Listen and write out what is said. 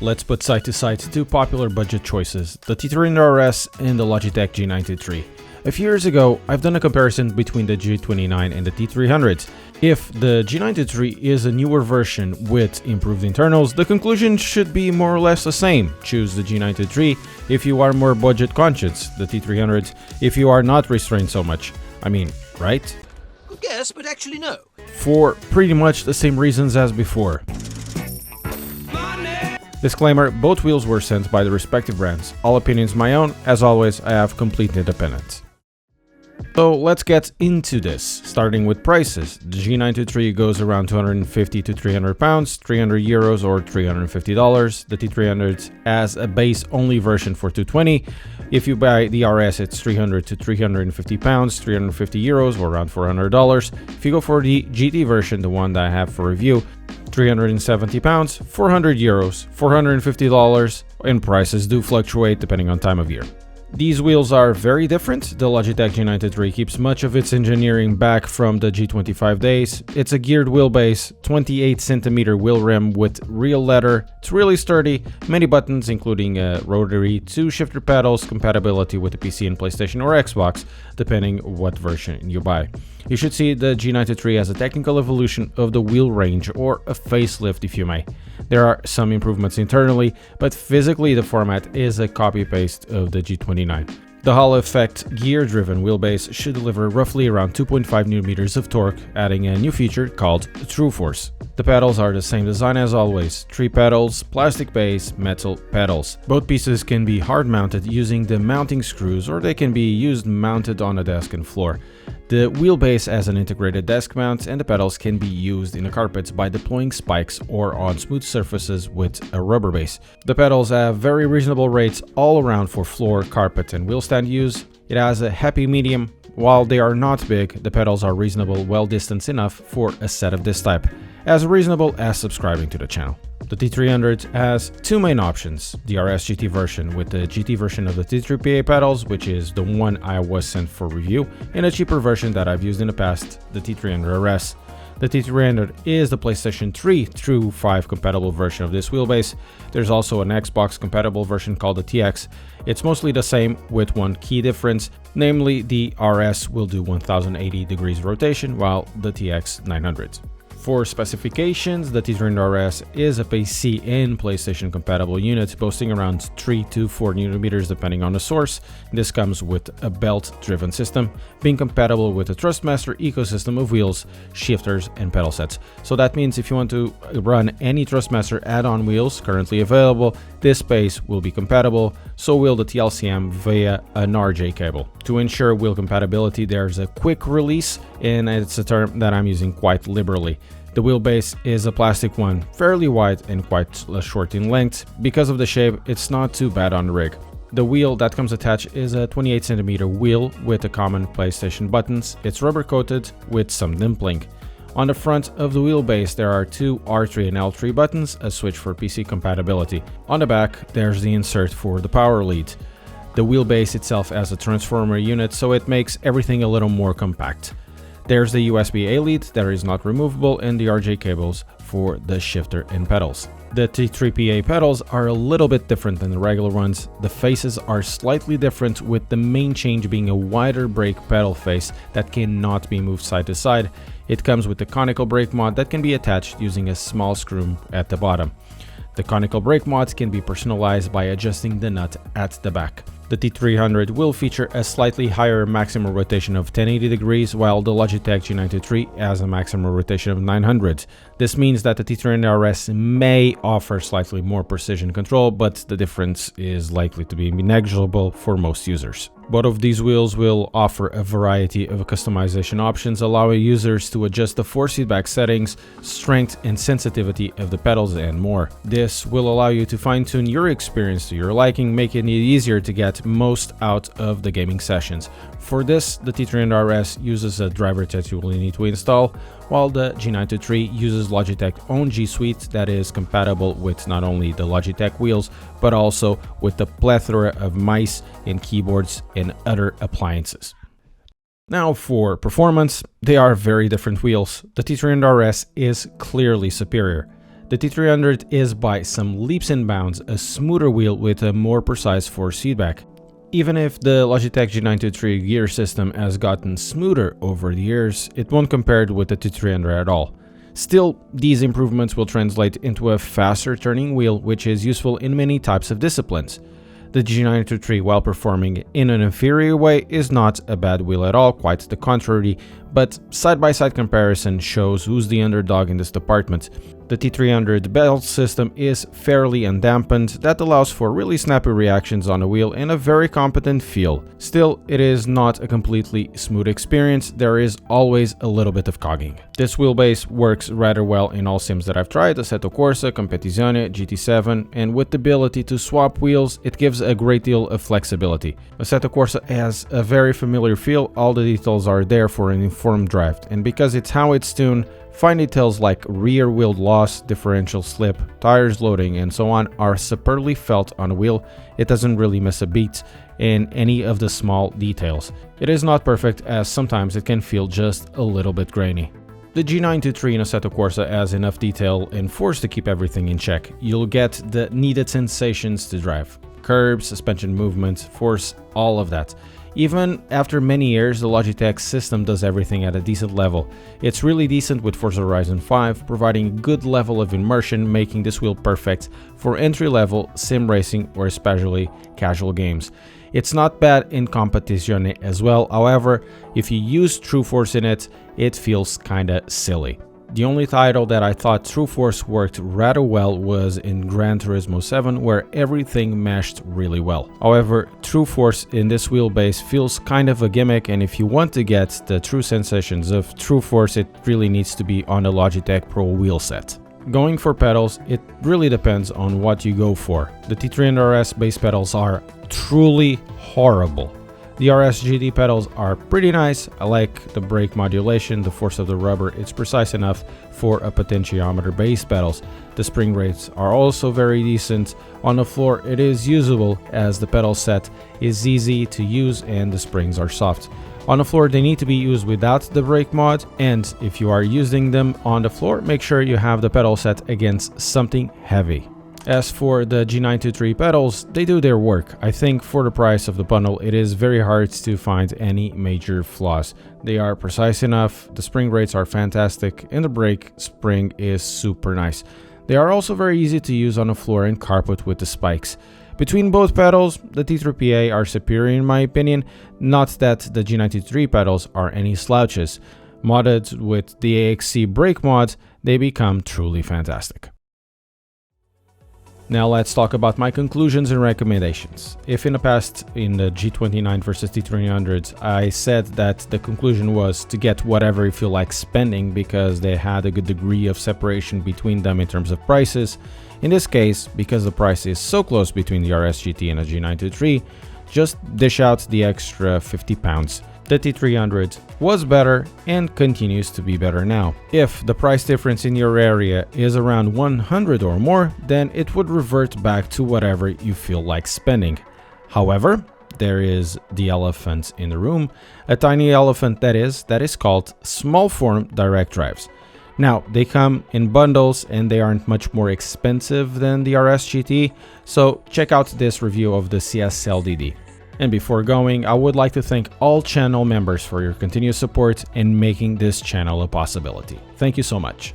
Let's put side to side two popular budget choices, the T300RS and the Logitech G923. A few years ago, I've done a comparison between the G29 and the T300. If the G923 is a newer version with improved internals, the conclusion should be more or less the same. Choose the G923 if you are more budget conscious, the T300 if you are not restrained so much. I mean, right? Yes, but actually no. For pretty much the same reasons as before. Disclaimer, both wheels were sent by the respective brands. All opinions my own. As always, I have complete independence. So let's get into this, starting with prices. The G923 goes around 250 to 300 pounds, 300 euros or $350. The T300 has a base only version for 220. If you buy the RS, it's 300 to 350 pounds, 350 euros or around $400. If you go for the GT version, the one that I have for review, 370 pounds, 400 euros, $450, and prices do fluctuate depending on time of year. These wheels are very different. The Logitech G923 keeps much of its engineering back from the G25 days. It's a geared wheelbase, 28cm wheel rim with real leather. It's really sturdy, many buttons including a rotary, 2 shifter pedals, compatibility with the PC and PlayStation or Xbox, depending what version you buy. You should see the G923 as a technical evolution of the wheel range, or a facelift if you may. There are some improvements internally, but physically the format is a copy-paste of the G29. The Hall effect gear-driven wheelbase should deliver roughly around 2.5 Nm of torque, adding a new feature called True Force. The pedals are the same design as always, 3 pedals, plastic base, metal pedals. Both pieces can be hard mounted using the mounting screws, or they can be used mounted on a desk and floor. The wheelbase has an integrated desk mount, and the pedals can be used in the carpets by deploying spikes or on smooth surfaces with a rubber base. The pedals have very reasonable rates all around for floor, carpet and wheel stand use. It has a happy medium. While they are not big, the pedals are reasonable, well distanced enough for a set of this type, as reasonable as subscribing to the channel. The T300 has two main options, the RS GT version with the GT version of the T3PA pedals, which is the one I was sent for review, and a cheaper version that I've used in the past, the T300RS. The T300 is the PlayStation 3 through 5 compatible version of this wheelbase. There's also an Xbox compatible version called the TX. It's mostly the same with one key difference, namely the RS will do 1080 degrees rotation while the TX 900. For specifications, the T300RS is a PC and PlayStation compatible unit, boasting around 3 to 4 Nm depending on the source. This comes with a belt-driven system, being compatible with the Thrustmaster ecosystem of wheels, shifters, and pedal sets. So that means if you want to run any Thrustmaster add-on wheels currently available, this base will be compatible, so will the TLCM via an RJ cable. To ensure wheel compatibility, there's a quick release, and it's a term that I'm using quite liberally. The wheelbase is a plastic one, fairly wide and quite short in length. Because of the shape, it's not too bad on the rig. The wheel that comes attached is a 28cm wheel with the common PlayStation buttons. It's rubber coated with some dimpling. On the front of the wheelbase there are two R3 and L3 buttons, a switch for PC compatibility. On the back there's the insert for the power lead. The wheelbase itself has a transformer unit, so it makes everything a little more compact. There's the USB-A lead that is not removable, and the RJ cables for the shifter and pedals. The T3PA pedals are a little bit different than the regular ones. The faces are slightly different, with the main change being a wider brake pedal face that cannot be moved side to side. It comes with the conical brake mod that can be attached using a small screw at the bottom. The conical brake mods can be personalized by adjusting the nut at the back. The T300 will feature a slightly higher maximum rotation of 1080 degrees, while the Logitech G923 has a maximum rotation of 900. This means that the T300RS may offer slightly more precision control, but the difference is likely to be negligible for most users. Both of these wheels will offer a variety of customization options, allowing users to adjust the force feedback settings, strength and sensitivity of the pedals, and more. This will allow you to fine-tune your experience to your liking, making it easier to get most out of the gaming sessions. For this, the T300RS uses a driver that you will need to install, while the G923 uses Logitech's own G Suite that is compatible with not only the Logitech wheels, but also with the plethora of mice and keyboards and other appliances. Now for performance, they are very different wheels. The T300RS is clearly superior. The T300 is by some leaps and bounds a smoother wheel with a more precise force feedback. Even if the Logitech G923 gear system has gotten smoother over the years, it won't compare with the T300 at all. Still, these improvements will translate into a faster turning wheel, which is useful in many types of disciplines. The G923, while performing in an inferior way, is not a bad wheel at all, quite the contrary, but side-by-side comparison shows who's the underdog in this department. The T300 belt system is fairly undampened, that allows for really snappy reactions on the wheel and a very competent feel. Still, it is not a completely smooth experience, there is always a little bit of cogging. This wheelbase works rather well in all sims that I've tried, Assetto Corsa, Competizione, GT7, and with the ability to swap wheels, it gives a great deal of flexibility. Assetto Corsa has a very familiar feel, all the details are there for an informed drive, and because it's how it's tuned, fine details like rear wheel loss, differential slip, tires loading, and so on are superbly felt on a wheel. It doesn't really miss a beat in any of the small details. It is not perfect, as sometimes it can feel just a little bit grainy. The G923 in Assetto Corsa has enough detail and force to keep everything in check. You'll get the needed sensations to drive. Curbs, suspension movement, force, all of that. Even after many years, the Logitech system does everything at a decent level. It's really decent with Forza Horizon 5, providing a good level of immersion, making this wheel perfect for entry-level sim racing or especially casual games. It's not bad in Competizione as well, however, if you use True Force in it, it feels kinda silly. The only title that I thought True Force worked rather well was in Gran Turismo 7, where everything meshed really well. However, True Force in this wheelbase feels kind of a gimmick, and if you want to get the true sensations of True Force, it really needs to be on the Logitech Pro wheel set. Going for pedals, it really depends on what you go for. The T300RS base pedals are truly horrible. The RS GT pedals are pretty nice. I like the brake modulation, the force of the rubber, it's precise enough for a potentiometer base pedals. The spring rates are also very decent. On the floor it is usable as the pedal set is easy to use and the springs are soft. On the floor they need to be used without the brake mod, and if you are using them on the floor, make sure you have the pedal set against something heavy. As for the G923 pedals, they do their work. I think for the price of the bundle, it is very hard to find any major flaws. They are precise enough, the spring rates are fantastic, and the brake spring is super nice. They are also very easy to use on the floor and carpet with the spikes. Between both pedals, the T3PA are superior in my opinion, not that the G923 pedals are any slouches. Modded with the AXC brake mod, they become truly fantastic. Now let's talk about my conclusions and recommendations. If in the past, in the G29 versus T300, I said that the conclusion was to get whatever you feel like spending because they had a good degree of separation between them in terms of prices, in this case, because the price is so close between the RS GT and the G923, just dish out the extra £50. The T300 was better and continues to be better now. If the price difference in your area is around 100 or more, then it would revert back to whatever you feel like spending. However, there is the elephant in the room, a tiny elephant that is called small form direct drives. Now, they come in bundles and they aren't much more expensive than the RS GT, so check out this review of the CSLDD. And before going, I would like to thank all channel members for your continued support in making this channel a possibility. Thank you so much.